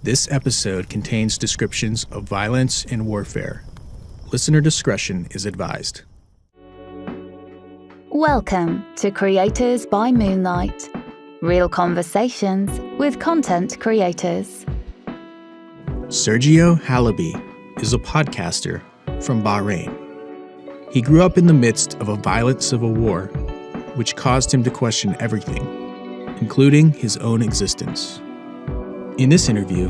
This episode contains descriptions of violence and warfare. Listener discretion is advised. Welcome to Creators by Moonlight. Real conversations with content creators. Sergio Halabi is a podcaster from Bahrain. He grew up in the midst of a violent civil war, which caused him to question everything, including his own existence. In this interview,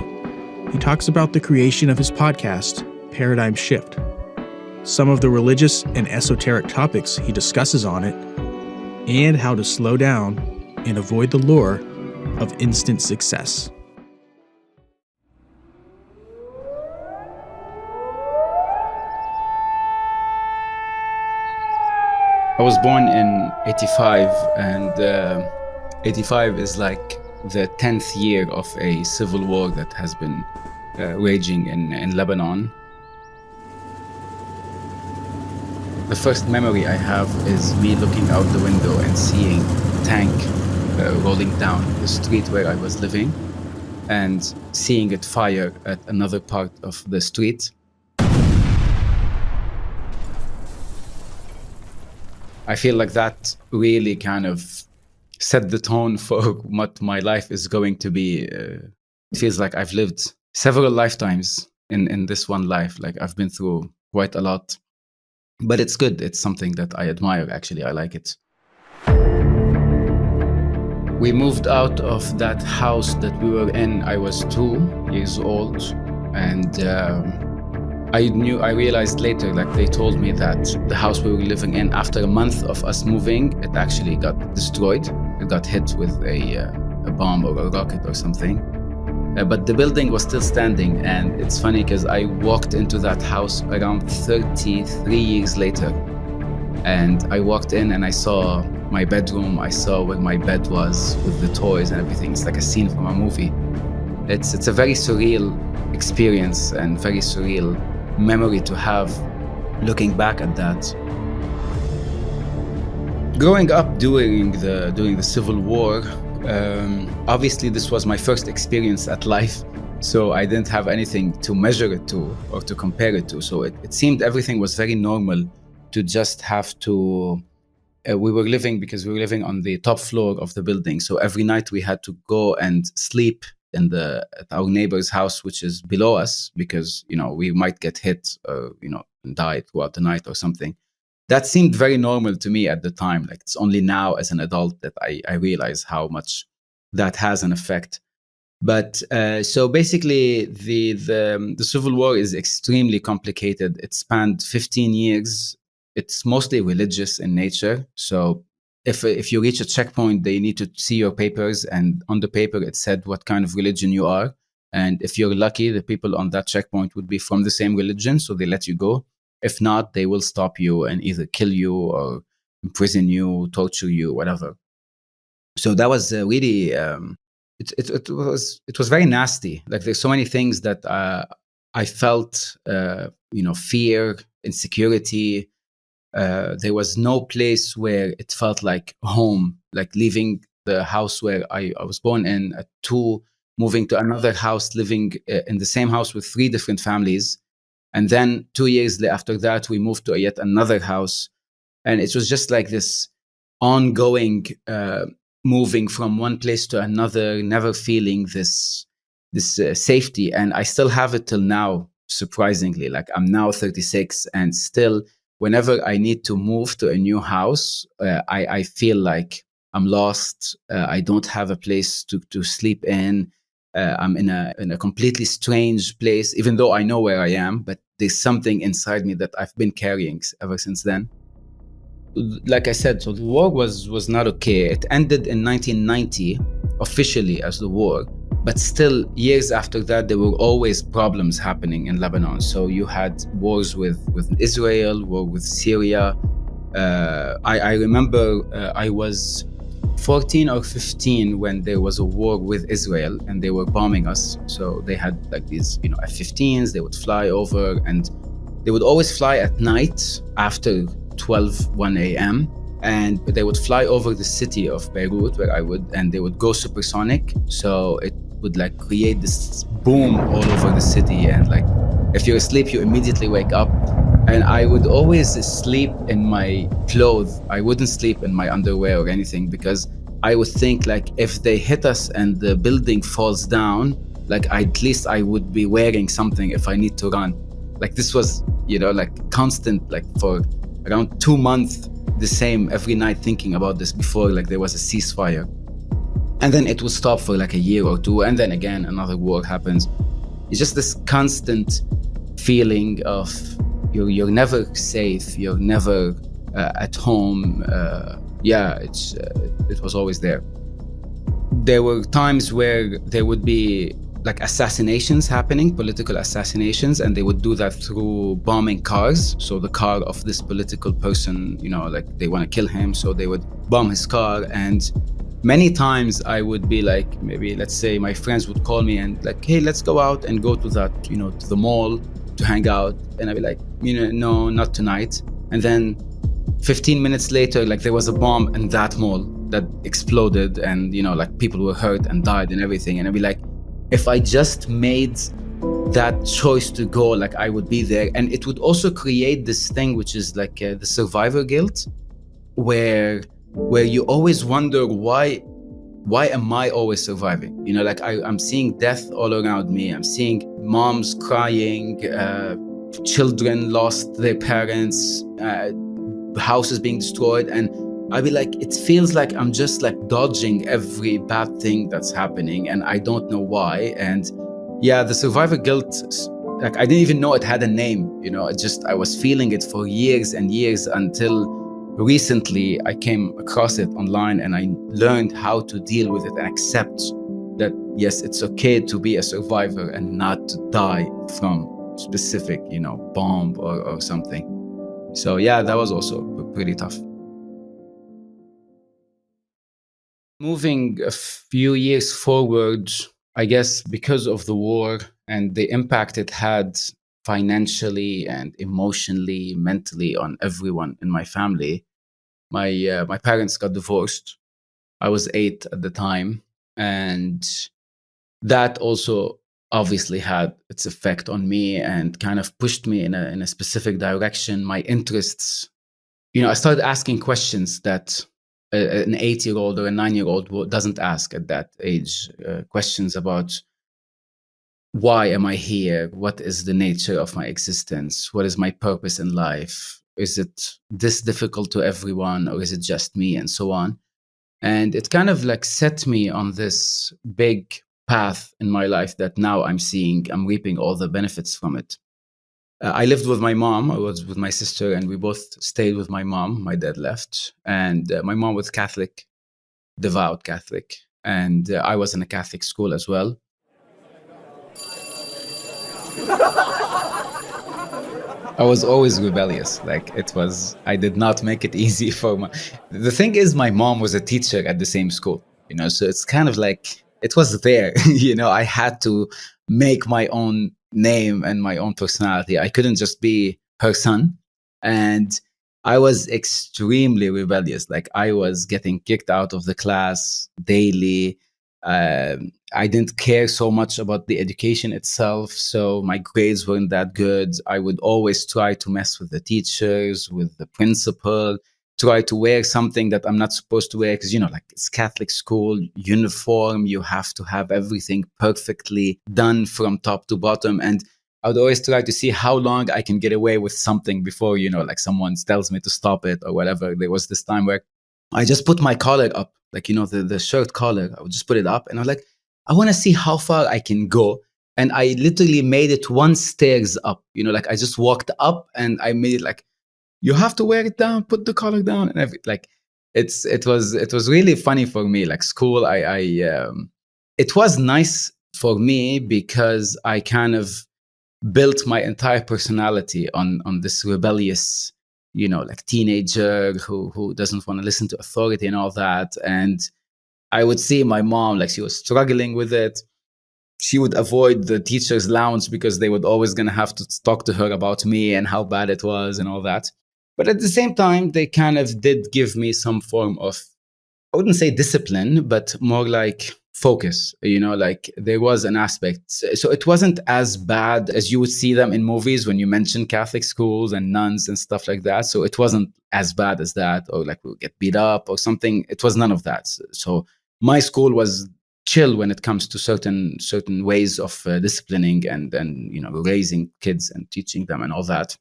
he talks about the creation of his podcast, Paradigm Shift, some of the religious and esoteric topics he discusses on it, and how to slow down and avoid the lure of instant success. I was born in 85, and 85 is like the 10th year of a civil war that has been raging in Lebanon. The first memory I have is me looking out the window and seeing a tank rolling down the street where I was living and seeing it fire at another part of the street. I feel like that really kind of set the tone for what my life is going to be. It feels like I've lived several lifetimes in this one life. Like I've been through quite a lot, but it's good. It's something that I admire, actually. I like it. We moved out of that house that we were in. I was 2 years old, and I realized later, like they told me that the house we were living in, after a month of us moving, it actually got destroyed. It got hit with a bomb or a rocket or something. But the building was still standing, and it's funny because I walked into that house around 33 years later. And I walked in and I saw my bedroom, I saw where my bed was with the toys and everything. It's like a scene from a movie. It's a very surreal experience and very surreal memory to have looking back at that. Growing up during the Civil War, obviously this was my first experience at life, so I didn't have anything to measure it to or to compare it to. So it seemed everything was very normal to just have to. We were living on the top floor of the building, so every night we had to go and sleep at our neighbor's house, which is below us, because we might get hit or and die throughout the night or something. That seemed very normal to me at the time. Like it's only now as an adult that I realize how much that has an effect. But so basically the Civil War is extremely complicated. It spanned 15 years. It's mostly religious in nature. So if you reach a checkpoint, they need to see your papers, and on the paper it said what kind of religion you are. And if you're lucky, the people on that checkpoint would be from the same religion, so they let you go. If not, they will stop you and either kill you or imprison you, torture you, whatever. So that was really it was very nasty. Like there's so many things that I felt, fear, insecurity. There was no place where it felt like home. Like leaving the house where I was born in at 2, moving to another house, living in the same house with 3 different families. And then 2 years after that, we moved to yet another house. And it was just like this ongoing moving from one place to another, never feeling this safety. And I still have it till now, surprisingly. Like I'm now 36, and still, whenever I need to move to a new house, I feel like I'm lost. I don't have a place to sleep in. I'm in a completely strange place, even though I know where I am, but there's something inside me that I've been carrying ever since then. Like I said, so the war was not okay. It ended in 1990 officially as the war, but still years after that, there were always problems happening in Lebanon. So you had wars with Israel, war with Syria. I remember I was 14 or 15 when there was a war with Israel and they were bombing us. So they had like these, F-15s, they would fly over, and they would always fly at night after 1 a.m. And they would fly over the city of Beirut, where I would, and they would go supersonic. So it would like create this boom all over the city, and like if you're asleep you immediately wake up. And I would always sleep in my clothes. I wouldn't sleep in my underwear or anything, because I would think like if they hit us and the building falls down, like at least I would be wearing something if I need to run. Like this was, like constant, like for around 2 months, the same every night, thinking about this before like there was a ceasefire. And then it would stop for like a year or two, and then again another war happens. It's just this constant feeling of you're never safe, you're never at home. It was always there. There were times where there would be like assassinations happening, political assassinations, and they would do that through bombing cars. So the car of this political person, like they want to kill him, so they would bomb his car. And many times I would be like, maybe let's say my friends would call me and like, hey, let's go out and go to that, to the mall to hang out. And I'd be like, no, not tonight. And then 15 minutes later, like there was a bomb in that mall that exploded, and like people were hurt and died and everything. And I'd be like, if I just made that choice to go, like I would be there. And it would also create this thing which is like the survivor guilt, where you always wonder, why am I always surviving? Like I'm seeing death all around me. I'm seeing moms crying, children lost their parents, houses being destroyed. And I'd be like, it feels like I'm just like dodging every bad thing that's happening, and I don't know why. And yeah, the survivor guilt, like I didn't even know it had a name. I was feeling it for years and years, until recently I came across it online, and I learned how to deal with it and accept that, yes, it's okay to be a survivor and not to die from specific, bomb or something. So yeah, that was also pretty tough. Moving a few years forward, I guess because of the war and the impact it had financially and emotionally, mentally on everyone in my family, my parents got divorced. I was 8 at the time, and that also obviously had its effect on me and kind of pushed me in a specific direction. My interests, I started asking questions that an 8-year-old or a 9-year-old doesn't ask at that age. Questions about, why am I here? What is the nature of my existence? What is my purpose in life? Is it this difficult to everyone, or is it just me? And so on. And it kind of like set me on this big path in my life that now I'm reaping all the benefits from it. I lived with my mom. I was with my sister, and we both stayed with my mom. My dad left, and my mom was Catholic, devout Catholic, and I was in a Catholic school as well. I was always rebellious. Like I did not make it easy the thing is, my mom was a teacher at the same school, so it's kind of like, it was there, I had to make my own name and my own personality. I couldn't just be her son. And I was extremely rebellious. Like I was getting kicked out of the class daily. I didn't care so much about the education itself, so my grades weren't that good. I would always try to mess with the teachers, with the principal, try to wear something that I'm not supposed to wear, because like it's Catholic school, uniform, you have to have everything perfectly done from top to bottom. And I would always try to see how long I can get away with something before like someone tells me to stop it or whatever. There was this time where I just put my collar up, like the shirt collar, I would just put it up, and I was like, I want to see how far I can go. And I literally made it 1 stairs up, like I just walked up and I made it like, you have to wear it down, put the collar down, and like it was really funny for me. Like school, it was nice for me because I kind of built my entire personality on this rebellious, like teenager who doesn't want to listen to authority and all that. And I would see my mom, like she was struggling with it. She would avoid the teacher's lounge because they would always going to have to talk to her about me and how bad it was and all that. But at the same time, they kind of did give me some form of wouldn't say discipline, but more like focus. Like there was an aspect. So it wasn't as bad as you would see them in movies when you mention Catholic schools and nuns and stuff like that. So it wasn't as bad as that, or like we'll get beat up or something. It was none of that. So my school was chill when it comes to certain ways of disciplining and raising kids and teaching them and all that.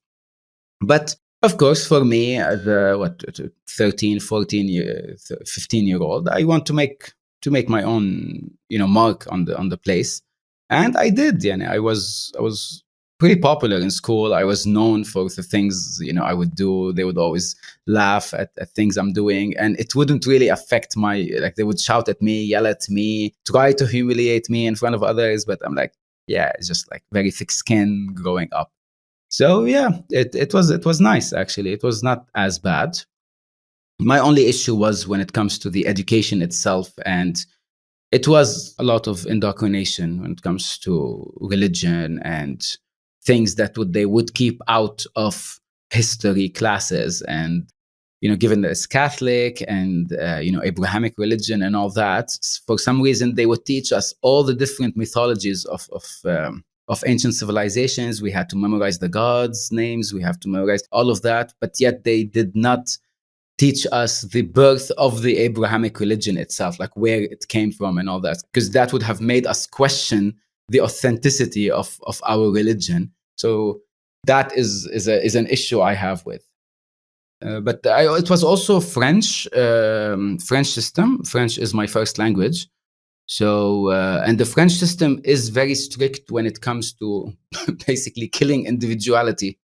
But of course, for me, as a 13, 14 year, 15-year-old, I want to make my own mark on the place, and I did. I was pretty popular in school. I was known for the things I would do. They would always laugh at things I'm doing, and it wouldn't really affect my, like, they would shout at me, yell at me, try to humiliate me in front of others, but I'm like, yeah, it's just like very thick skin growing up. So yeah, it was nice actually. It was not as bad. My only issue was when it comes to the education itself, and it was a lot of indoctrination when it comes to religion and things that they would keep out of history classes. And given that it's Catholic and Abrahamic religion and all that, for some reason they would teach us all the different mythologies of ancient civilizations. We had to memorize the gods' names. We have to memorize all of that, but yet they did not teach us the birth of the Abrahamic religion itself, like where it came from and all that, because that would have made us question the authenticity of our religion. So that is an issue I have with. But it was also French system. French is my first language. So, and the French system is very strict when it comes to basically killing individuality.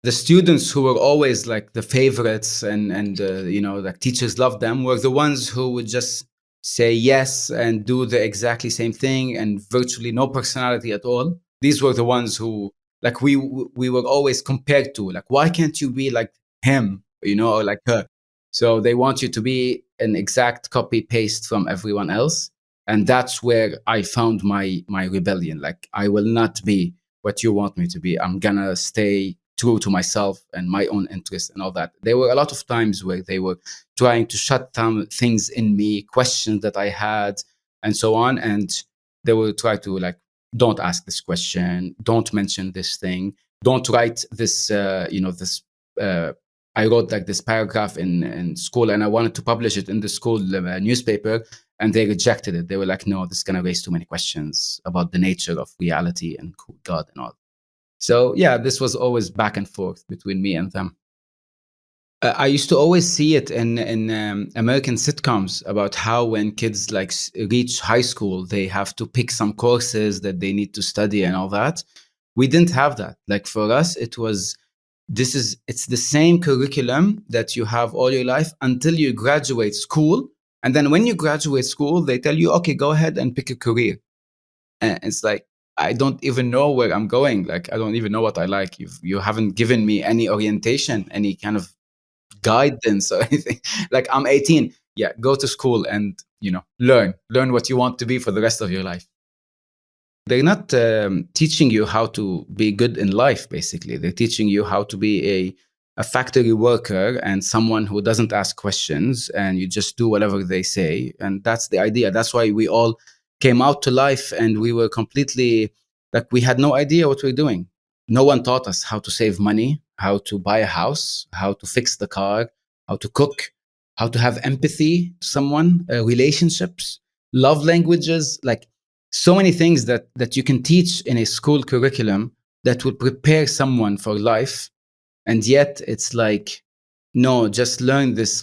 The students who were always like the favorites and like teachers loved them were the ones who would just say yes and do the exactly same thing and virtually no personality at all. These were the ones who, like, we were always compared to, like, why can't you be like him, or like her? So they want you to be an exact copy paste from everyone else. And that's where I found my rebellion. Like, I will not be what you want me to be. I'm gonna stay true to myself and my own interests and all that. There were a lot of times where they were trying to shut down things in me, questions that I had, and so on. And they will try to, like, don't ask this question, don't mention this thing, don't write this, this. I wrote like this paragraph in school, and I wanted to publish it in the school newspaper, and they rejected it. They were like, no, this is going to raise too many questions about the nature of reality and God and all. So yeah, this was always back and forth between me and them. I used to always see it in American sitcoms about how when kids like reach high school, they have to pick some courses that they need to study and all that. We didn't have that. Like, for us, it's the same curriculum that you have all your life until you graduate school. And then when you graduate school, they tell you, okay, go ahead and pick a career. And it's like, I don't even know where I'm going. Like, I don't even know what I like. You haven't given me any orientation, any kind of guidance or anything. Like, I'm 18. Yeah, go to school and, learn what you want to be for the rest of your life. They're not teaching you how to be good in life, basically. They're teaching you how to be a factory worker and someone who doesn't ask questions, and you just do whatever they say. And that's the idea. That's why we all came out to life and we were completely, like, we had no idea what we were doing. No one taught us how to save money, how to buy a house, how to fix the car, how to cook, how to have empathy to someone, relationships, love languages, like so many things that you can teach in a school curriculum that would prepare someone for life. And yet it's like, no, just learn this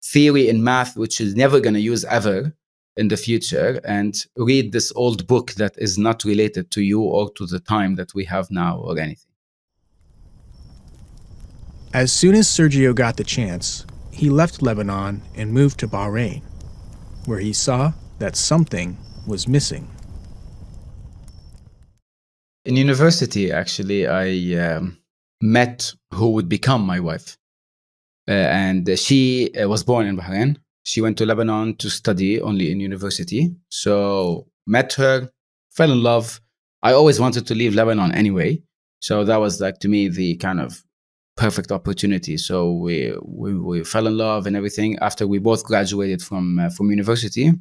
theory in math, which is never going to use ever in the future, and read this old book that is not related to you or to the time that we have now or anything. As soon as Sergio got the chance, he left Lebanon and moved to Bahrain, where he saw that something was missing. In university, actually, I met who would become my wife. And she was born in Bahrain. She went to Lebanon to study only in university. So met her, fell in love. I always wanted to leave Lebanon anyway. So that was, like, to me, the kind of perfect opportunity. So we fell in love and everything. After we both graduated from university,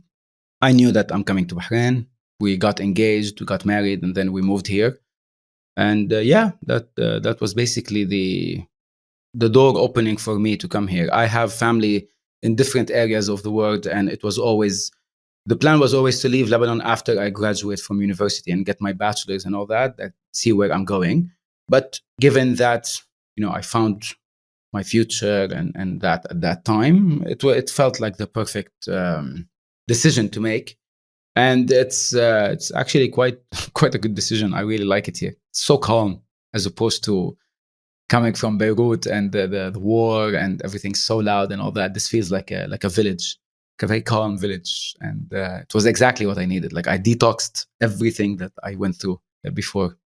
I knew that I'm coming to Bahrain. We got engaged, we got married, and then we moved here. And that was basically the door opening for me to come here. I have family in different areas of the world, and the plan was always to leave Lebanon after I graduate from university and get my bachelor's and all that, see where I'm going. But given that, I found my future and that at that time, it felt like the perfect decision to make. And it's actually quite a good decision. I really like it here. It's so calm as opposed to coming from Beirut and the war and everything's so loud and all that. This feels like a village, like a very calm village. And it was exactly what I needed. Like I detoxed everything that I went through before.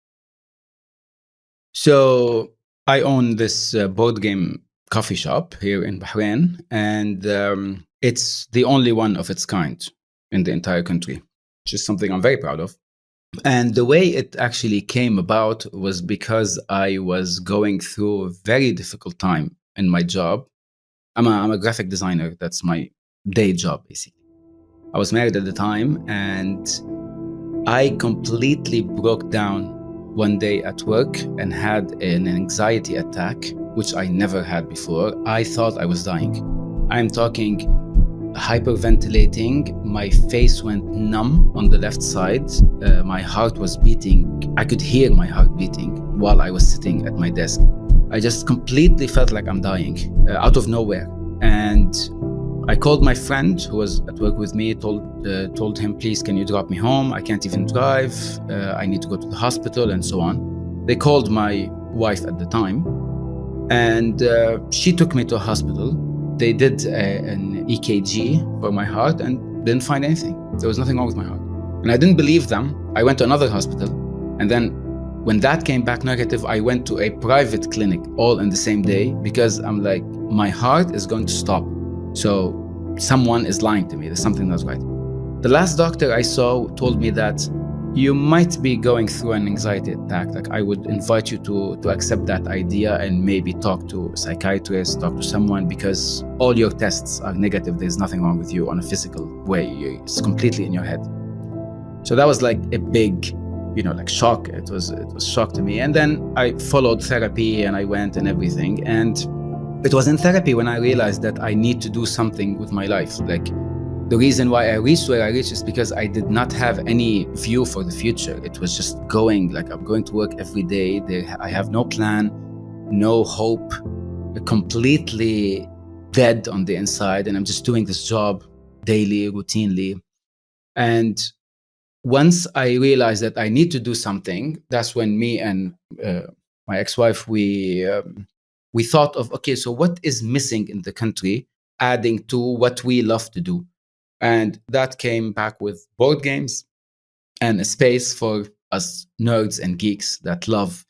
So I own this board game coffee shop here in Bahrain, and it's the only one of its kind in the entire country, which is something I'm very proud of. And the way it actually came about was because I was going through a very difficult time in my job. I'm a graphic designer. That's my day job, basically. I was married at the time, and I completely broke down one day at work and had an anxiety attack, which I never had before. I thought I was dying. I'm talking hyperventilating. My face went numb on the left side. My heart was beating. I could hear my heart beating while I was sitting at my desk. I just completely felt like I'm dying out of nowhere. And I called my friend who was at work with me, told him, please, can you drop me home? I can't even drive. I need to go to the hospital and so on. They called my wife at the time, and she took me to a hospital. They did an EKG for my heart and didn't find anything. There was nothing wrong with my heart. And I didn't believe them. I went to another hospital. And then when that came back negative, I went to a private clinic all in the same day, because I'm like, my heart is going to stop. So someone is lying to me. There's something that's right. The last doctor I saw told me that you might be going through an anxiety attack. Like, I would invite you to accept that idea and maybe talk to a psychiatrist, talk to someone, because all your tests are negative. There's nothing wrong with you on a physical way. It's completely in your head. So that was like a big, shock. It was shock to me. And then I followed therapy and I went and everything. And it was in therapy when I realized that I need to do something with my life. Like, the reason why I reached where I reached is because I did not have any view for the future. It was just going, like, I'm going to work every day. I have no plan, no hope, completely dead on the inside. And I'm just doing this job daily, routinely. And once I realized that I need to do something, that's when me and my ex-wife, we thought of, okay, so what is missing in the country, adding to what we love to do? And that came back with board games and a space for us nerds and geeks that love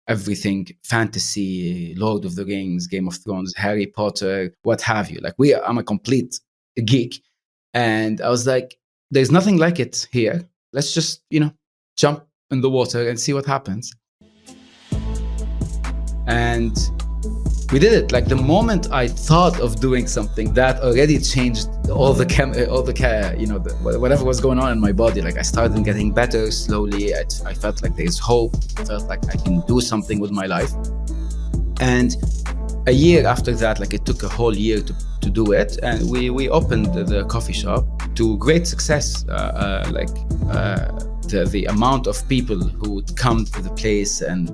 everything fantasy, Lord of the Rings, Game of Thrones, Harry Potter, what have you. Like, I'm a complete geek. And I was like, there's nothing like it here. Let's just, jump in the water and see what happens. And we did it. Like, the moment I thought of doing something, that already changed whatever was going on in my body. Like, I started getting better slowly. I felt like there's hope. I felt like I can do something with my life. And a year after that, like, it took a whole year to do it. And we opened the coffee shop to great success. The amount of people who would come to the place, and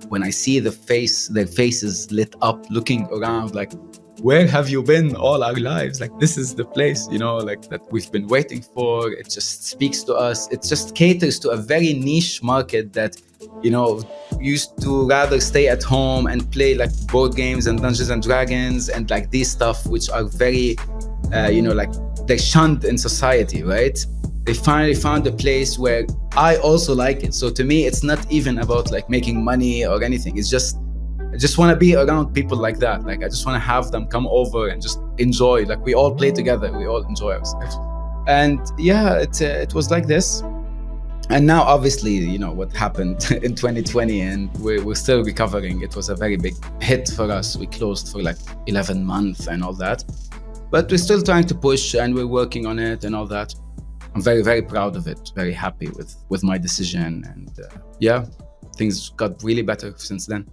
when I see their faces lit up, looking around, like, where have you been all our lives? Like, this is the place, like, that we've been waiting for. It just speaks to us. It just caters to a very niche market that, used to rather stay at home and play like board games and Dungeons and Dragons and like these stuff, which are very, like, they're shunned in society, right? They finally found a place where I also like it. So to me, it's not even about like making money or anything. It's just, I just want to be around people like that. Like, I just want to have them come over and just enjoy. Like, we all play together. We all enjoy ourselves. And yeah, it was like this. And now, obviously, what happened in 2020, and we're still recovering. It was a very big hit for us. We closed for like 11 months and all that. But we're still trying to push, and we're working on it and all that. I'm very, very proud of it. Very happy with my decision. And yeah, things got really better since then.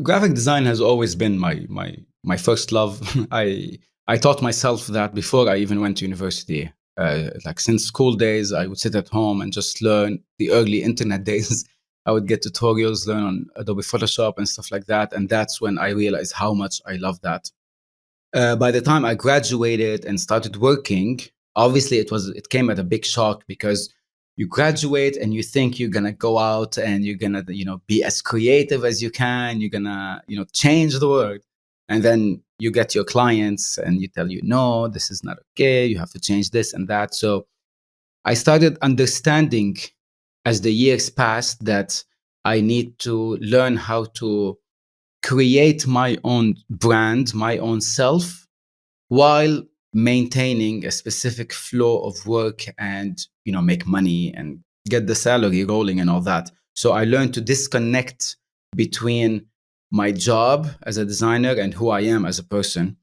Graphic design has always been my first love. I taught myself that before I even went to university. Like since school days, I would sit at home and just learn. The early internet days, I would get tutorials, learn on Adobe Photoshop and stuff like that. And that's when I realized how much I love that. By the time I graduated and started working, obviously it came at a big shock, because you graduate and you think you're gonna go out and you're gonna be as creative as you can. You're gonna change the world, and then you get your clients and you tell you, no, this is not okay. You have to change this and that. So I started understanding as the years passed that I need to learn how to create my own brand, my own self, while maintaining a specific flow of work and make money and get the salary rolling and all that. So I learned to disconnect between my job as a designer and who I am as a person.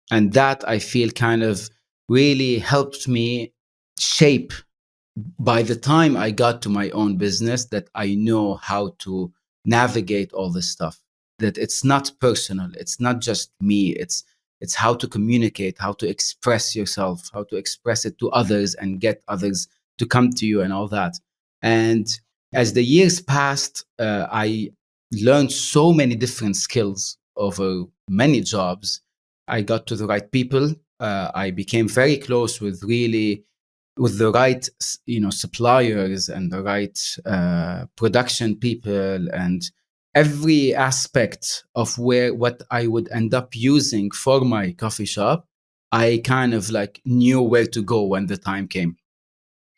And that, I feel, kind of really helped me shape, by the time I got to my own business, that I know how to navigate all this stuff. That it's not personal. It's not just me. It's how to communicate, how to express yourself, how to express it to others and get others to come to you and all that. And as the years passed, I learned so many different skills over many jobs. I got to the right people. I became very close with the right suppliers and the right production people, and every aspect of what I would end up using for my coffee shop. I kind of like knew where to go when the time came.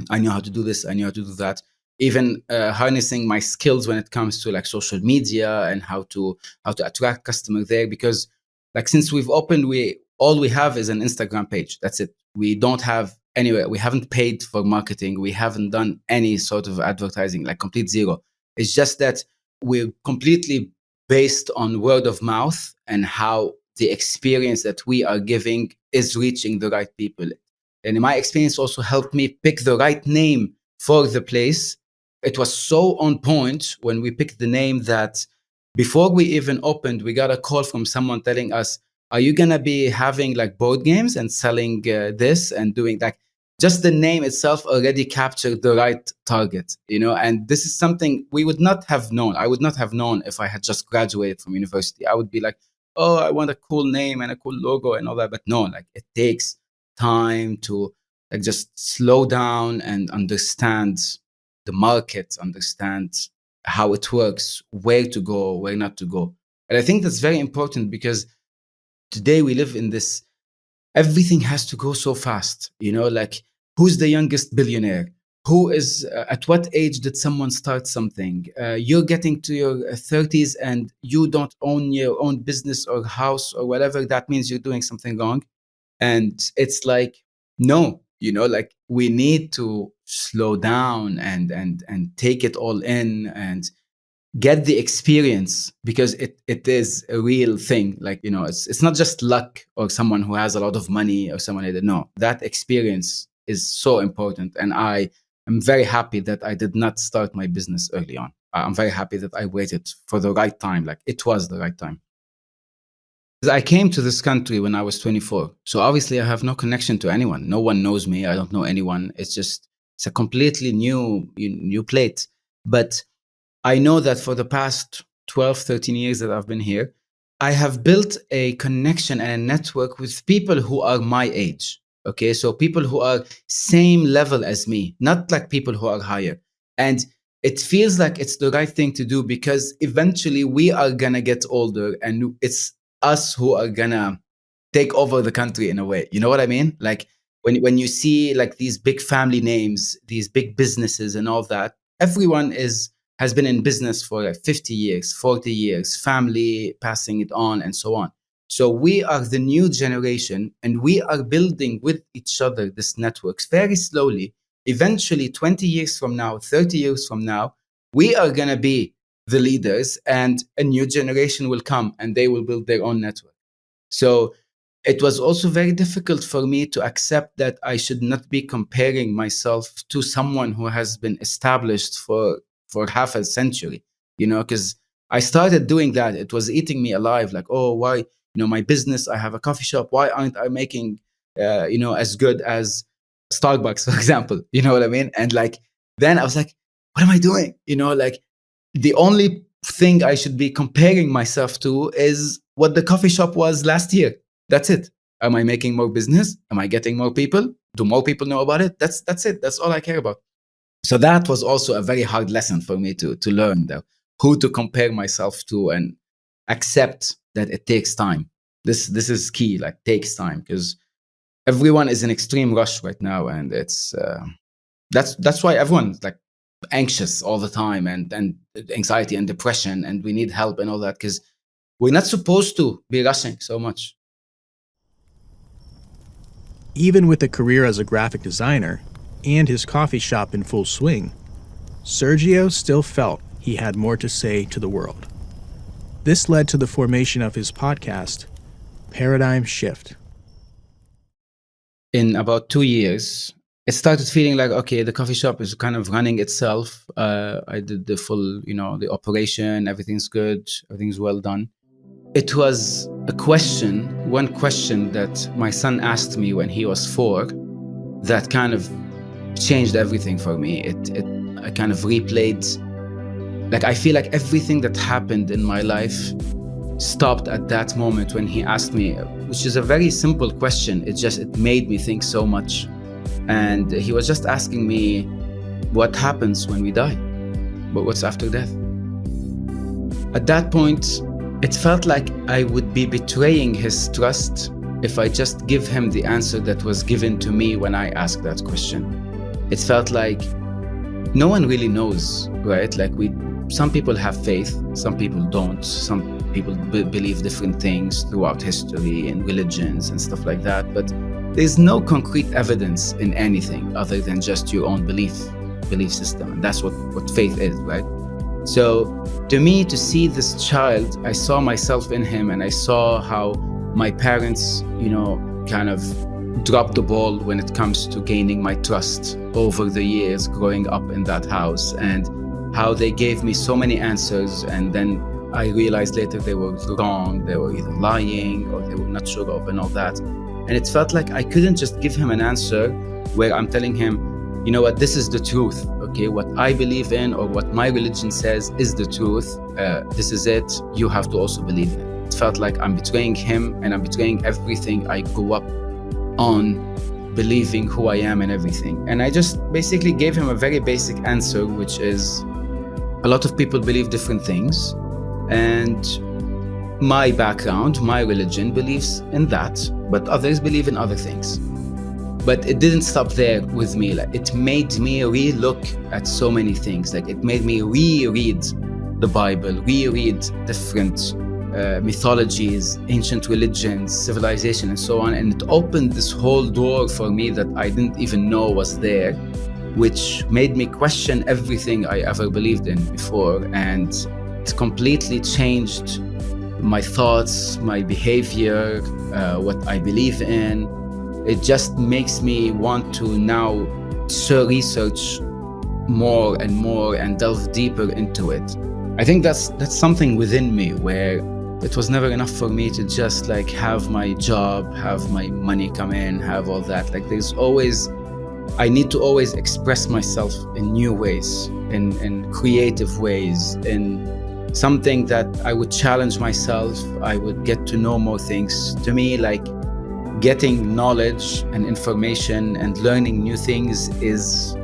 I knew how to do this, I knew how to do that. Even harnessing my skills when it comes to like social media and how to attract customers there, because like since we've opened, all we have is an Instagram page. That's it. We don't have anywhere. We haven't paid for marketing. We haven't done any sort of advertising, like complete zero. It's just that we're completely based on word of mouth and how the experience that we are giving is reaching the right people. And in my experience, also helped me pick the right name for the place. It was so on point when we picked the name that before we even opened, we got a call from someone telling us, are you going to be having like board games and selling this and doing like, just the name itself already captured the right target, and this is something we would not have known. I would not have known if I had just graduated from university. I would be like, oh, I want a cool name and a cool logo and all that. But no, like it takes time to like just slow down and understand the market, understand how it works, where to go, where not to go. And I think that's very important, because today we live in this, everything has to go so fast, like who's the youngest billionaire? Who is, at what age did someone start something? You're getting to your 30s and you don't own your own business or house or whatever. That means you're doing something wrong. And it's like, no, like we need to slow down and take it all in and get the experience, because it is a real thing. Like, it's not just luck or someone who has a lot of money or someone like that. No, that experience is so important. And I am very happy that I did not start my business early on. I'm very happy that I waited for the right time. Like it was the right time. I came to this country when I was 24. So obviously I have no connection to anyone. No one knows me. I don't know anyone. It's a completely new plate. But I know that for the past 12, 13 years that I've been here, I have built a connection and a network with people who are my age. Okay. So people who are same level as me, not like people who are higher. And it feels like it's the right thing to do, because eventually we are going to get older and it's us who are going to take over the country in a way. You know what I mean? Like when you see like these big family names, these big businesses and all that, everyone has been in business for like 50 years, 40 years, family passing it on and so on. So we are the new generation and we are building with each other this networks very slowly. eventually 20 years from now, 30 years from now, we are going to be the leaders, and a new generation will come and they will build their own network. So it was also very difficult for me to accept that I should not be comparing myself to someone who has been established for half a century, because I started doing that. It was eating me alive. Like, oh, why, my business, I have a coffee shop. Why aren't I making, as good as Starbucks, for example? You know what I mean? And like, then I was like, what am I doing? Like, the only thing I should be comparing myself to is what the coffee shop was last year. That's it. Am I making more business? Am I getting more people? Do more people know about it? That's it. That's all I care about. So that was also a very hard lesson for me to learn, though, who to compare myself to, and accept that it takes time. This is key. Like, takes time, because everyone is in extreme rush right now, and it's that's why everyone's like anxious all the time, and anxiety and depression, and we need help and all that, because we're not supposed to be rushing so much. Even with a career as a graphic designer and his coffee shop in full swing, Sergio still felt he had more to say to the world. This led to the formation of his podcast, Paradigm Shift. In about 2 years, it started feeling like, okay, the coffee shop is kind of running itself. I did the full, the operation, everything's good, everything's well done. It was one question that my son asked me when he was 4, that kind of changed everything for me. I kind of replayed, like, I feel like everything that happened in my life stopped at that moment when he asked me, which is a very simple question. It made me think so much. And he was just asking me, what happens when we die? But what's after death? At that point, it felt like I would be betraying his trust if I just give him the answer that was given to me when I asked that question. It felt like no one really knows, right? Like, some people have faith, some people don't. Some people believe different things throughout history and religions and stuff like that. But there's no concrete evidence in anything other than just your own belief system. And that's what faith is, right? So to me, to see this child, I saw myself in him, and I saw how my parents, kind of dropped the ball when it comes to gaining my trust over the years growing up in that house, and how they gave me so many answers, and then I realized later they were wrong. They were either lying or they were not sure of, and all that. And it felt like I couldn't just give him an answer where I'm telling him, you know what, this is the truth, okay? What I believe in, or what my religion says, is the truth. This is it. You have to also believe in it. It felt like I'm betraying him, and I'm betraying everything I grew up on, believing who I am and everything. And I just basically gave him a very basic answer, which is, a lot of people believe different things, and my background, my religion believes in that, but others believe in other things. But it didn't stop there with me. Like, it made me re-look at so many things. Like, it made me reread the Bible, reread different mythologies, ancient religions, civilization, and so on. And it opened this whole door for me that I didn't even know was there, which made me question everything I ever believed in before. And it completely changed my thoughts, my behavior, what I believe in. It just makes me want to now research more and more and delve deeper into it. I think that's something within me, where it was never enough for me to just like have my job, have my money come in, have all that. Like, I need to always express myself in new ways, in creative ways, in something that I would challenge myself. I would get to know more things. To me, like, getting knowledge and information and learning new things is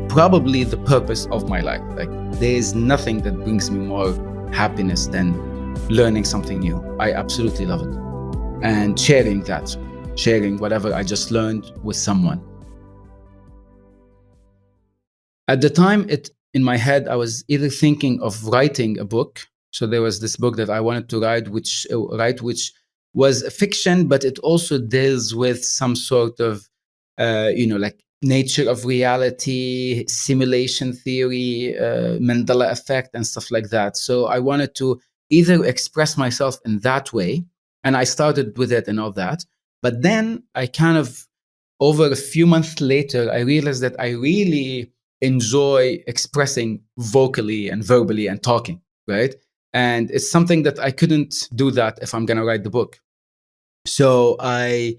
probably the purpose of my life. Like, there is nothing that brings me more happiness than learning something new. I absolutely love it. And sharing whatever I just learned with someone. At the time, in my head, I was either thinking of writing a book. So there was this book that I wanted to write, which was a fiction, but it also deals with some sort of, like nature of reality, simulation theory, Mandela effect, and stuff like that. So I wanted to either express myself in that way, and I started with it and all that. But then I kind of, over a few months later, I realized that I really enjoy expressing vocally and verbally and talking, right? And it's something that I couldn't do that if I'm going to write the book. So I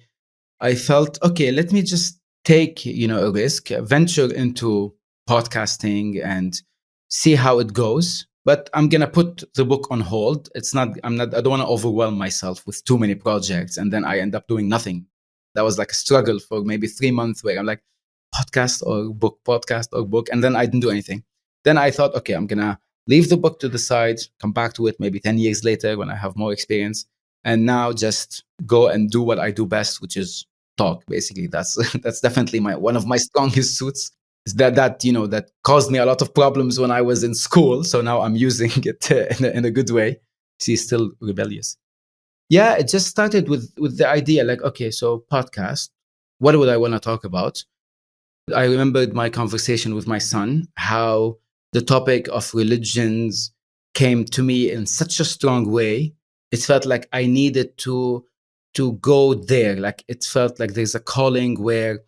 felt, okay, let me just take, a risk, venture into podcasting and see how it goes. But I'm going to put the book on hold. I don't want to overwhelm myself with too many projects. And then I end up doing nothing. That was like a struggle for maybe 3 months where I'm like, podcast or book, podcast or book. And then I didn't do anything. Then I thought, okay, I'm going to leave the book to the side, come back to it maybe 10 years later when I have more experience. And now just go and do what I do best, which is talk. Basically, that's that's definitely one of my strongest suits. Is that caused me a lot of problems when I was in school. So now I'm using it in a good way. She's still rebellious. Yeah, it just started with the idea, like, okay, so podcast. What would I want to talk about? I remembered my conversation with my son, how the topic of religions came to me in such a strong way. It felt like I needed to go there. Like it felt like there's a calling where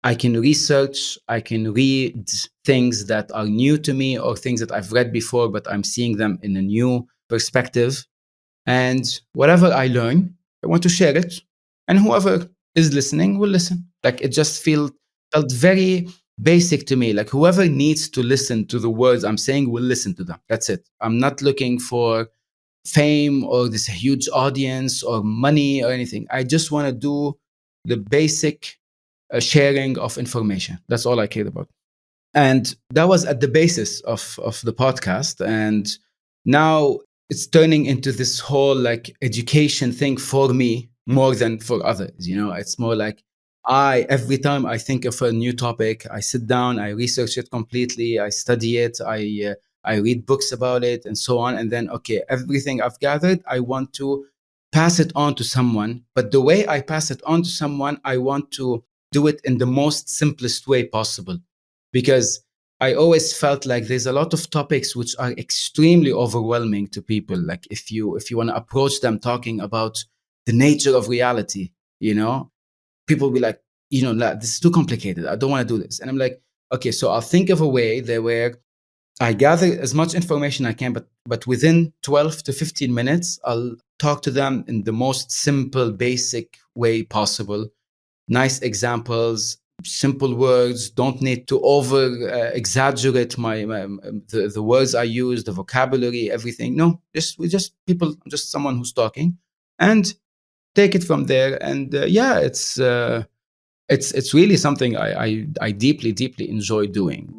I can research, I can read things that are new to me or things that I've read before, but I'm seeing them in a new perspective. And whatever I learn, I want to share it. And whoever is listening will listen. Like it just felt very basic to me. Like whoever needs to listen to the words I'm saying will listen to them. That's it. I'm not looking for fame or this huge audience or money or anything. I just want to do the basic sharing of information. That's all I cared about. And that was at the basis of the podcast. And now it's turning into this whole like education thing for me more than for others. It's more like every time I think of a new topic, I sit down, I research it completely, I study it, I read books about it and so on. And then, okay, everything I've gathered, I want to pass it on to someone. But the way I pass it on to someone, I want to do it in the most simplest way possible. Because I always felt like there's a lot of topics which are extremely overwhelming to people. Like if you want to approach them talking about the nature of reality, people will be like, this is too complicated. I don't want to do this. And I'm like, okay, so I'll think of a way there where I gather as much information I can, but within 12 to 15 minutes, I'll talk to them in the most simple, basic way possible. Nice examples, simple words. Don't need to over exaggerate the words I use, the vocabulary, everything. No, we're just people. I'm just someone who's talking, and take it from there. And it's really something I deeply, deeply enjoy doing.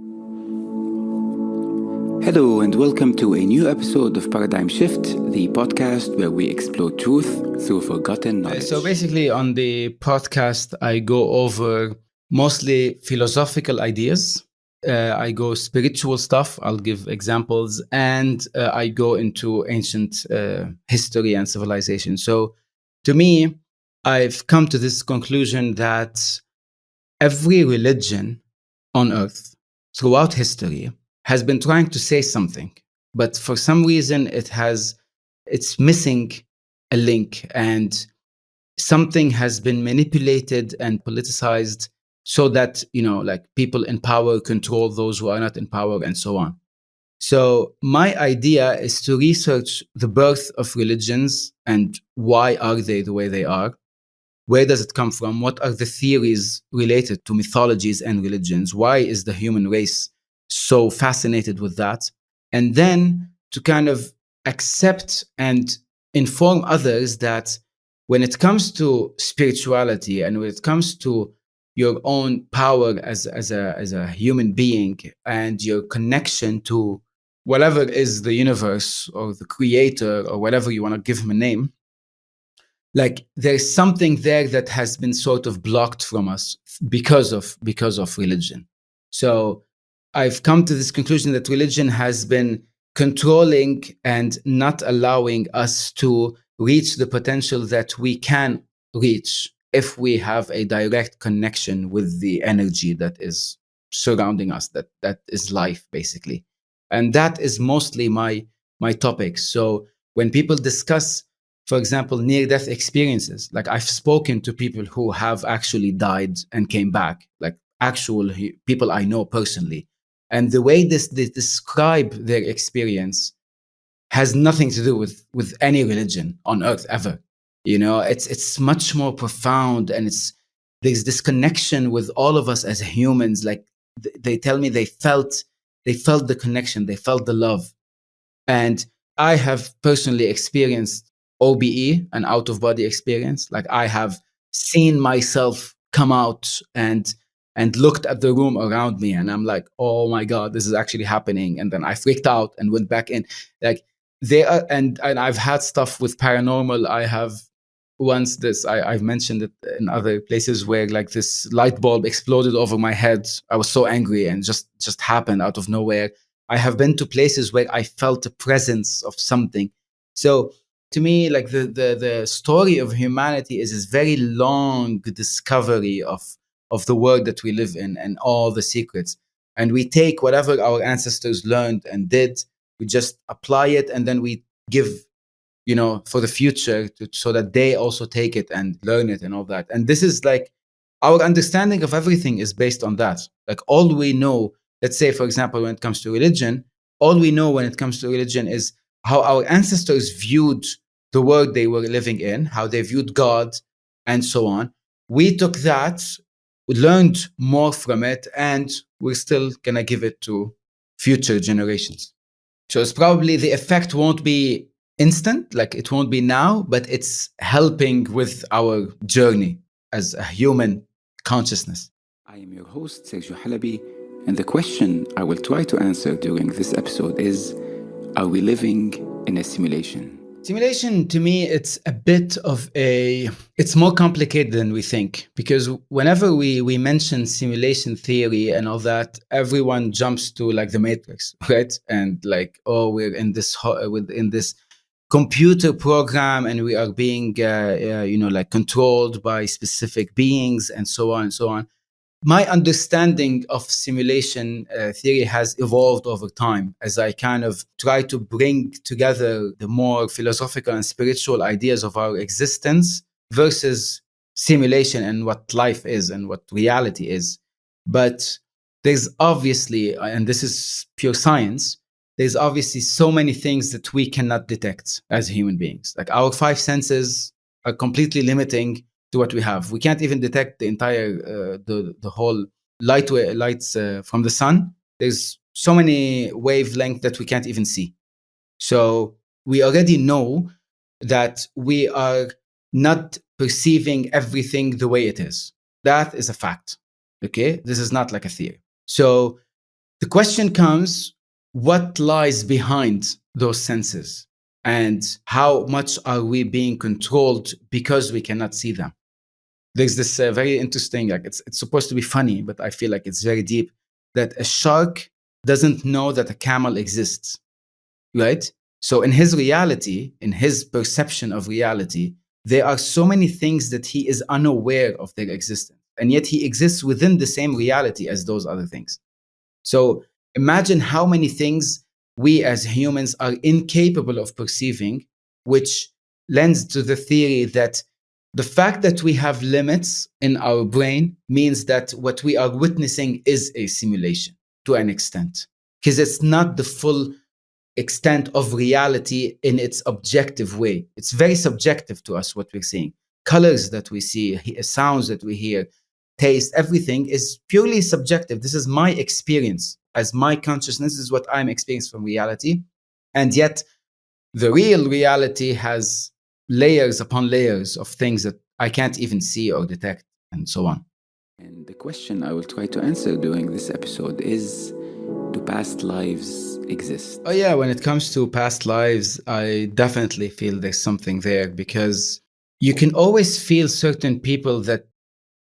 Hello and welcome to a new episode of Paradigm Shift, the podcast where we explore truth through forgotten knowledge. So basically on the podcast, I go over mostly philosophical ideas. I go spiritual stuff. I'll give examples. And I go into ancient history and civilization. So to me, I've come to this conclusion that every religion on earth throughout history has been trying to say something, but for some reason it's missing a link, and something has been manipulated and politicized so that, like people in power control those who are not in power and so on. So my idea is to research the birth of religions and why are they the way they are? Where does it come from? What are the theories related to mythologies and religions? Why is the human race so fascinated with that? And then to kind of accept and inform others that when it comes to spirituality and when it comes to your own power as a human being and your connection to whatever is the universe or the creator or whatever you want to give him a name, like there's something there that has been sort of blocked from us because of religion. So I've come to this conclusion that religion has been controlling and not allowing us to reach the potential that we can reach if we have a direct connection with the energy that is surrounding us, that is life basically. And that is mostly my topic. So when people discuss, for example, near death experiences, like I've spoken to people who have actually died and came back, like actual people I know personally. And the way they describe their experience has nothing to do with any religion on earth ever. You know, it's much more profound, and there's this connection with all of us as humans. Like they tell me they felt the connection, they felt the love. And I have personally experienced OBE, an out of body experience. Like I have seen myself come out and looked at the room around me, and I'm like, oh my God, this is actually happening. And then I freaked out and went back in. Like they are, and I've had stuff with paranormal. I have once I've mentioned it in other places where like this light bulb exploded over my head. I was so angry and just happened out of nowhere. I have been to places where I felt the presence of something. So to me, like the story of humanity is this very long discovery of the world that we live in and all the secrets. And we take whatever our ancestors learned and did, we just apply it, and then we give, for the future so that they also take it and learn it and all that. And this is like our understanding of everything is based on that. Like all we know, let's say, for example, when it comes to religion, all we know when it comes to religion is how our ancestors viewed the world they were living in, how they viewed God, and so on. We took that, we learned more from it, and we're still going to give it to future generations. So it's probably the effect won't be instant, like it won't be now, but it's helping with our journey as a human consciousness. I am your host, Sergio Halabi, and the question I will try to answer during this episode is, are we living in a simulation? Simulation, to me, it's more complicated than we think, because whenever we mention simulation theory and all that, everyone jumps to like the Matrix, right? And like, oh, we're in this computer program and we are being, like controlled by specific beings and so on and so on. My understanding of simulation theory has evolved over time as I kind of try to bring together the more philosophical and spiritual ideas of our existence versus simulation and what life is and what reality is. But there's obviously, and this is pure science, there's obviously so many things that we cannot detect as human beings. Like our five senses are completely limiting to what we have. We can't even detect the entire, the whole lights from the sun. There's so many wavelengths that we can't even see. So we already know that we are not perceiving everything the way it is. That is a fact. Okay? This is not like a theory. So the question comes, what lies behind those senses? And how much are we being controlled because we cannot see them? There's this very interesting, like it's supposed to be funny, but I feel like it's very deep, that a shark doesn't know that a camel exists, right? So in his reality, in his perception of reality, there are so many things that he is unaware of their existence. And yet he exists within the same reality as those other things. So imagine how many things we as humans are incapable of perceiving, which lends to the theory that the fact that we have limits in our brain means that what we are witnessing is a simulation to an extent, because it's not the full extent of reality in its objective way. It's very subjective to us, what we're seeing. Colors that we see, sounds that we hear, taste, everything is purely subjective. This is my experience as my consciousness, this is what I'm experiencing from reality. And yet the real reality has layers upon layers of things that I can't even see or detect, and so on. And the question I will try to answer during this episode is, do past lives exist? Oh yeah, when it comes to past lives, I definitely feel there's something there, because you can always feel certain people that,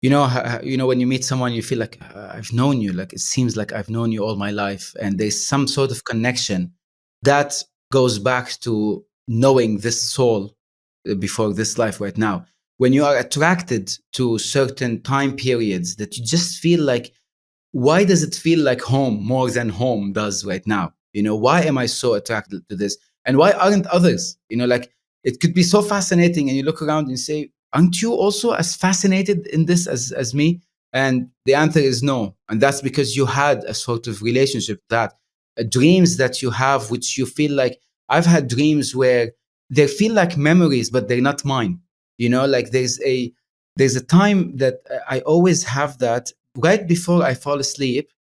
when you meet someone, you feel like, I've known you, like it seems like I've known you all my life. And there's some sort of connection that goes back to knowing this soul before this life right now. when you are attracted to certain time periods that you just feel like, why does it feel like home more than home does right now? Why am I so attracted to this? And why aren't others? Like, it could be so fascinating, and you look around and say, aren't you also as fascinated in this as me? And the answer is no. And that's because you had a sort of relationship that dreams that you have, which you feel like, I've had dreams where they feel like memories, but they're not mine. Like there's a time that I always have that right before I fall asleep.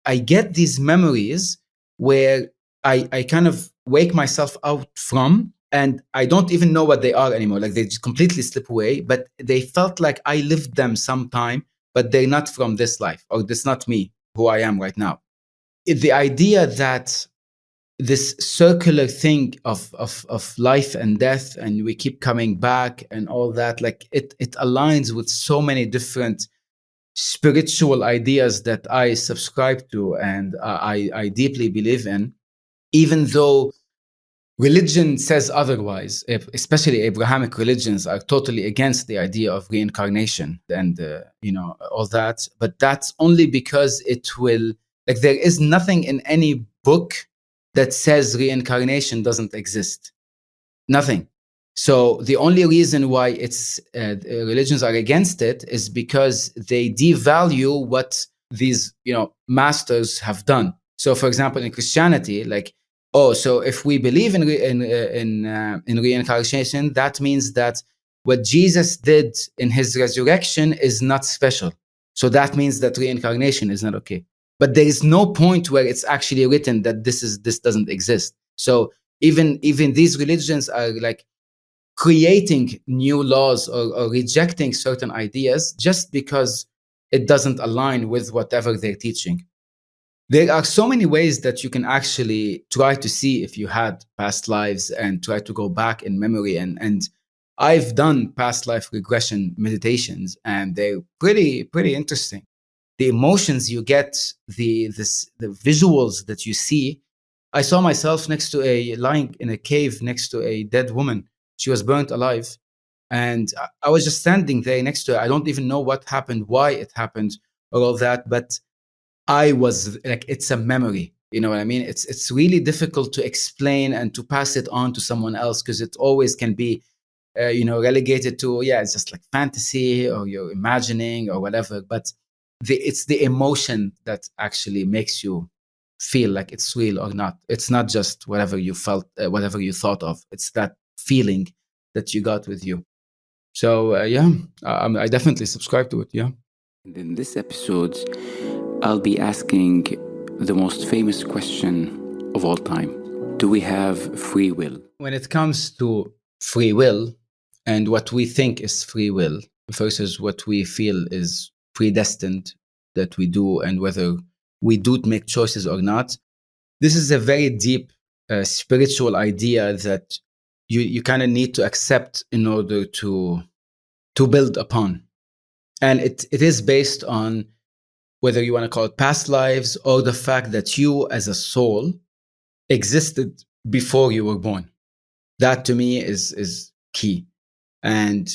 I get these memories where I kind of wake myself out from, and I don't even know what they are anymore. Like, they just completely slip away, but they felt like I lived them sometime, but they're not from this life, or this not me, who I am right now. The idea that this circular thing of life and death, and we keep coming back and all that, like it aligns with so many different spiritual ideas that I subscribe to, and I deeply believe in, even though religion says otherwise. Especially Abrahamic religions are totally against the idea of reincarnation and all that. But that's only because it will, like, there is nothing in any book that says reincarnation doesn't exist. Nothing. So the only reason why it's religions are against it is because they devalue what these masters have done. So, for example, in Christianity, like, so if we believe in reincarnation, that means that what Jesus did in his resurrection is not special. So that means that reincarnation is not okay. But there is no point where it's actually written that this doesn't exist. So even these religions are like creating new laws or rejecting certain ideas just because it doesn't align with whatever they're teaching. There are so many ways that you can actually try to see if you had past lives and try to go back in memory. And I've done past life regression meditations, and they're pretty interesting. The emotions you get, the visuals that you see. I saw myself lying in a cave next to a dead woman. She was burnt alive. And I was just standing there next to her. I don't even know what happened, why it happened, or all that. But I was like, it's a memory. You know what I mean? It's really difficult to explain and to pass it on to someone else, because it always can be, relegated to, it's just like fantasy, or you're imagining or whatever. But it's the emotion that actually makes you feel like it's real or not. It's not just whatever you felt, whatever you thought of. It's that feeling that you got with you. So I definitely subscribe to it. Yeah. And in this episode, I'll be asking the most famous question of all time. Do we have free will? When it comes to free will and what we think is free will versus what we feel is predestined that we do, and whether we do make choices or not, this is a very deep spiritual idea that you kind of need to accept in order to build upon. And it is based on whether you want to call it past lives, or the fact that you as a soul existed before you were born. That to me is key. And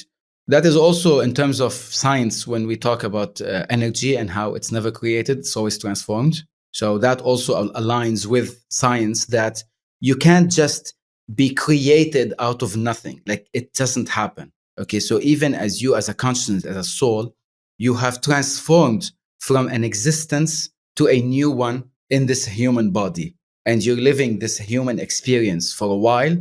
that is also in terms of science, when we talk about energy and how it's never created, it's always transformed. So that also aligns with science, that you can't just be created out of nothing. Like, it doesn't happen. Okay, so even as you as a consciousness, as a soul, you have transformed from an existence to a new one in this human body. And you're living this human experience for a while,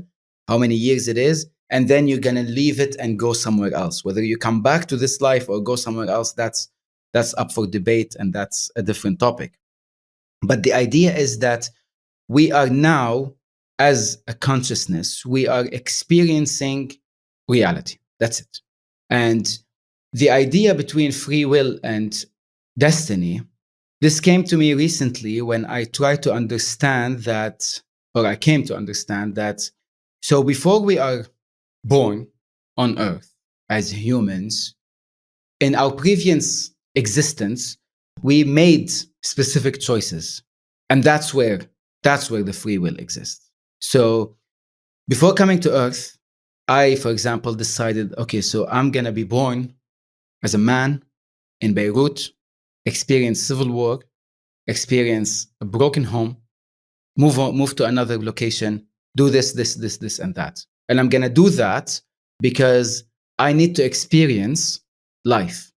how many years it is, and then you're going to leave it and go somewhere else. Whether you come back to this life or go somewhere else, that's up for debate, and that's a different topic. But the idea is that we are now, as a consciousness, we are experiencing reality. That's it. And the idea between free will and destiny, this came to me recently when I tried to understand that, or I came to understand that, so before we are born on Earth as humans, in our previous existence, we made specific choices. And that's where the free will exists. So before coming to Earth, I, for example, decided, okay, so I'm going to be born as a man in Beirut, experience civil war, experience a broken home, move to another location, do this, and that. And I'm going to do that because I need to experience life.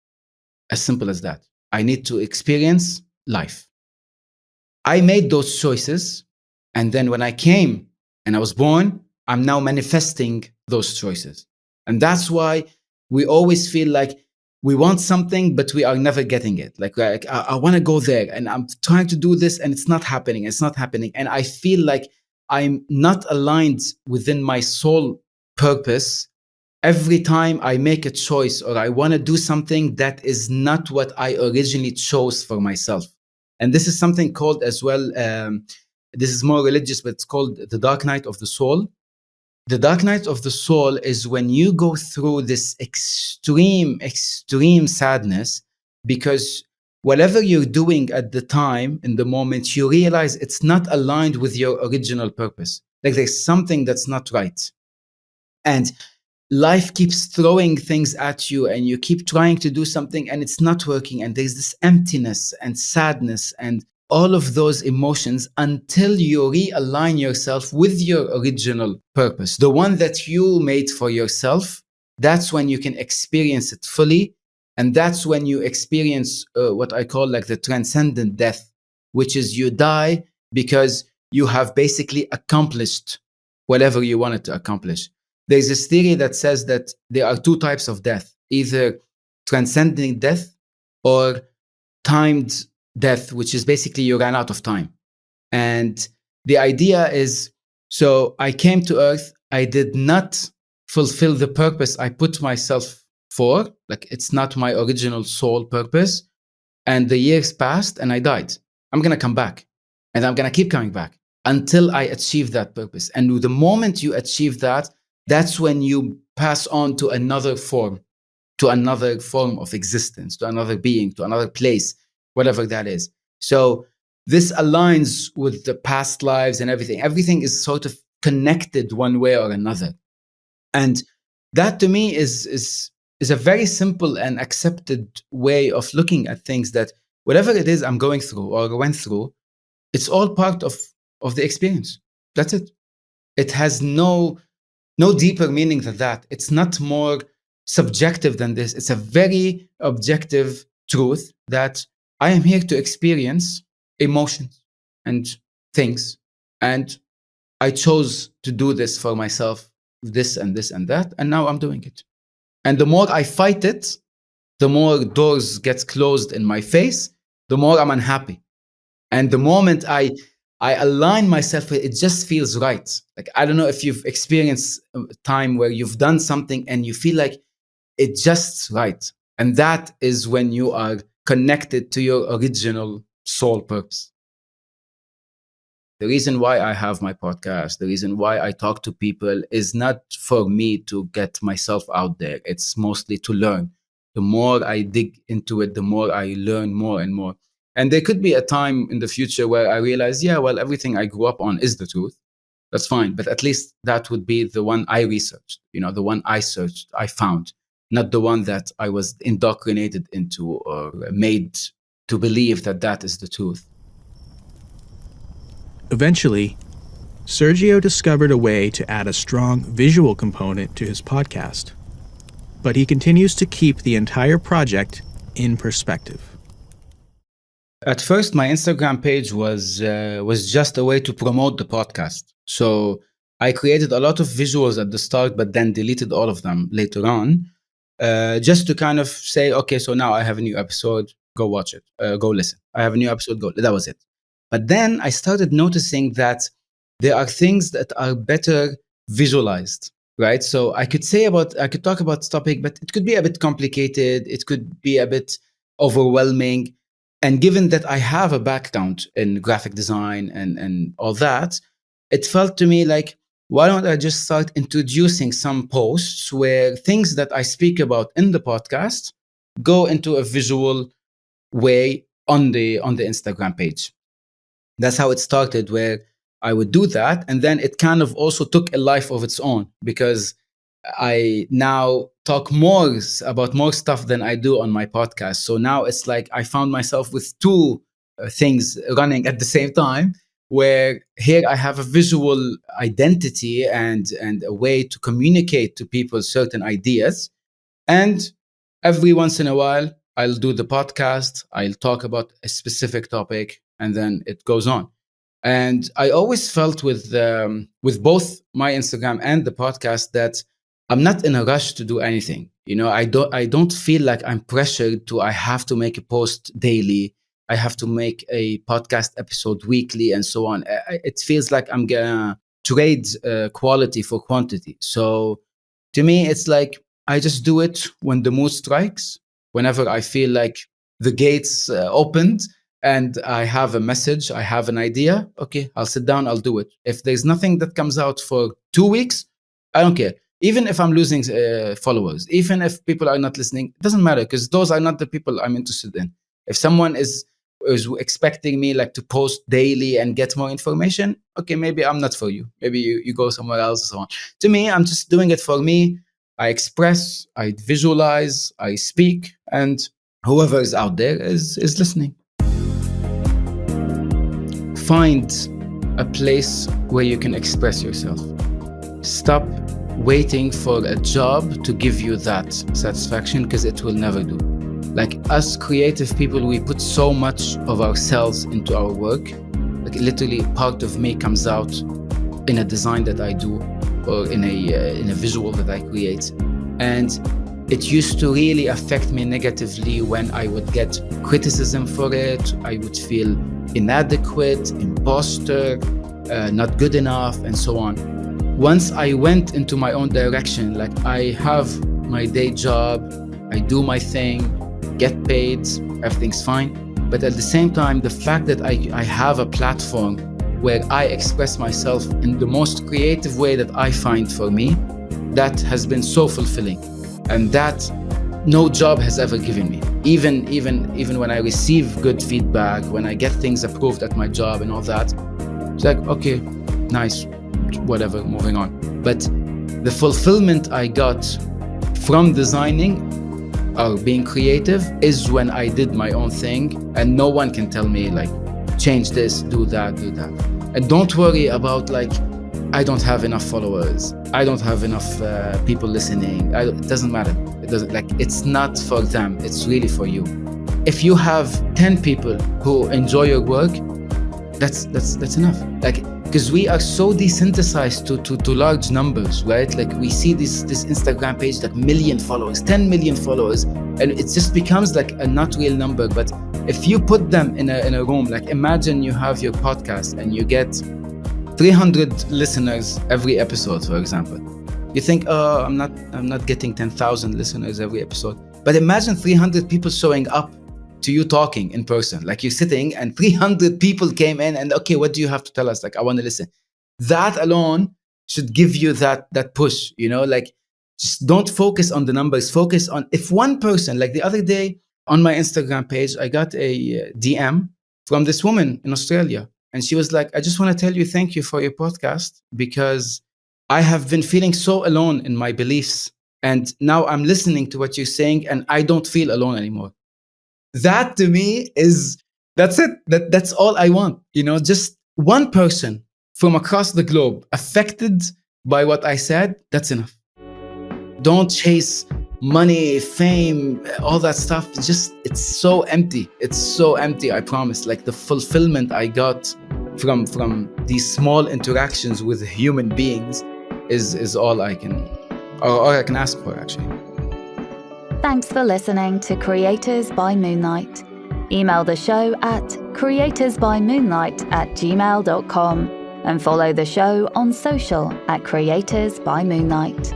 As simple as that. I need to experience life. I made those choices. And then when I came and I was born, I'm now manifesting those choices. And that's why we always feel like we want something, but we are never getting it. Like I want to go there and I'm trying to do this and it's not happening. It's not happening. And I feel like I'm not aligned within my soul purpose every time I make a choice or I want to do something that is not what I originally chose for myself. And this is something called as well, this is more religious, but it's called the dark night of the soul. The dark night of the soul is when you go through this extreme sadness because whatever you're doing at the time, in the moment, you realize it's not aligned with your original purpose. Like there's something that's not right. And life keeps throwing things at you and you keep trying to do something and it's not working. And there's this emptiness and sadness and all of those emotions until you realign yourself with your original purpose, the one that you made for yourself. That's when you can experience it fully. And that's when you experience what I call like the transcendent death, which is you die because you have basically accomplished whatever you wanted to accomplish. There's this theory that says that there are two types of death, either transcending death or timed death, which is basically you ran out of time. And the idea is, so I came to Earth, I did not fulfill the purpose I put myself for, like it's not my original soul purpose. And the years passed and I died. I'm going to come back and I'm going to keep coming back until I achieve that purpose. And the moment you achieve that, that's when you pass on to another form of existence, to another being, to another place, whatever that is. So this aligns with the past lives and everything. Everything is sort of connected one way or another. And that to me is a very simple and accepted way of looking at things, that whatever it is I'm going through or went through, it's all part of the experience. That's it. It has no deeper meaning than that. It's not more subjective than this. It's a very objective truth that I am here to experience emotions and things. And I chose to do this for myself, this and this and that. And now I'm doing it. And the more I fight it, the more doors get closed in my face, the more I'm unhappy. And the moment I align myself with it, just feels right. Like, I don't know if you've experienced a time where you've done something and you feel like it's just right. And that is when you are connected to your original soul purpose. The reason why I have my podcast, the reason why I talk to people is not for me to get myself out there. It's mostly to learn. The more I dig into it, the more I learn more and more. And there could be a time in the future where I realize, yeah, well, everything I grew up on is the truth. That's fine. But at least that would be the one I researched, the one I searched, I found, not the one that I was indoctrinated into or made to believe that that is the truth. Eventually, Sergio discovered a way to add a strong visual component to his podcast. But he continues to keep the entire project in perspective. At first, my Instagram page was just a way to promote the podcast. So I created a lot of visuals at the start, but then deleted all of them later on, just to kind of say, okay, so now I have a new episode, go watch it, go listen. I have a new episode, go. That was it. But then I started noticing that there are things that are better visualized, right? So I could talk about this topic, but it could be a bit complicated. It could be a bit overwhelming. And given that I have a background in graphic design and all that, it felt to me like, why don't I just start introducing some posts where things that I speak about in the podcast go into a visual way on the Instagram page. That's how it started, where I would do that. And then it kind of also took a life of its own, because I now talk more about more stuff than I do on my podcast. So now it's like I found myself with two things running at the same time, where here I have a visual identity and a way to communicate to people certain ideas. And every once in a while, I'll do the podcast, I'll talk about a specific topic, and then it goes on. And I always felt with both my Instagram and the podcast that I'm not in a rush to do anything. I don't feel like I'm pressured to, I have to make a post daily, I have to make a podcast episode weekly, and so on. It feels like I'm gonna trade quality for quantity. So to me, it's like I just do it when the mood strikes, whenever I feel like the gates opened and I have a message, I have an idea. Okay, I'll sit down, I'll do it. If there's nothing that comes out for 2 weeks, I don't care. Even if I'm losing followers, even if people are not listening, it doesn't matter, because those are not the people I'm interested in. If someone is expecting me like to post daily and get more information, okay, maybe I'm not for you. Maybe you go somewhere else and so on. To me, I'm just doing it for me. I express, I visualize, I speak, and whoever is out there is listening. Find a place where you can express yourself. Stop waiting for a job to give you that satisfaction, because it will never do. Like us creative people, we put so much of ourselves into our work. Like literally part of me comes out in a design that I do, or in a visual that I create. And it used to really affect me negatively when I would get criticism for it. I would feel inadequate, imposter, not good enough, and so on. Once I went into my own direction, like I have my day job, I do my thing, get paid, everything's fine. But at the same time, the fact that I have a platform where I express myself in the most creative way that I find for me, that has been so fulfilling. And that no job has ever given me. Even when I receive good feedback, when I get things approved at my job and all that, it's like, okay, nice, whatever, moving on. But the fulfillment I got from designing or being creative is when I did my own thing, and no one can tell me like, change this, do that. And don't worry about like, I don't have enough followers, I don't have enough people listening. It doesn't matter. It doesn't, like, it's not for them, it's really for you. If you have 10 people who enjoy your work, that's enough. Like, because we are so desensitized to large numbers, right? Like we see this Instagram page, like 1 million followers, 10 million followers, and it just becomes like a not real number. But if you put them in a room, like imagine you have your podcast and you get 300 listeners every episode, for example. You think, oh, I'm not getting 10,000 listeners every episode. But imagine 300 people showing up to you talking in person. Like you're sitting and 300 people came in and, okay, what do you have to tell us? Like, I want to listen. That alone should give you that push, like just don't focus on the numbers. Focus on, if one person, like the other day on my Instagram page, I got a DM from this woman in Australia. And she was like, I just want to tell you, thank you for your podcast, because I have been feeling so alone in my beliefs. And now I'm listening to what you're saying and I don't feel alone anymore. That to me that's it. That's all I want. Just one person from across the globe affected by what I said, that's enough. Don't chase money, fame, all that stuff. It's so empty. It's so empty, I promise. Like the fulfillment I got from these small interactions with human beings is all I can, or I can ask for, actually. Thanks for listening to Creators by Moonlight. Email the show at creatorsbymoonlight@gmail.com and follow the show on social @Creators by Moonlight.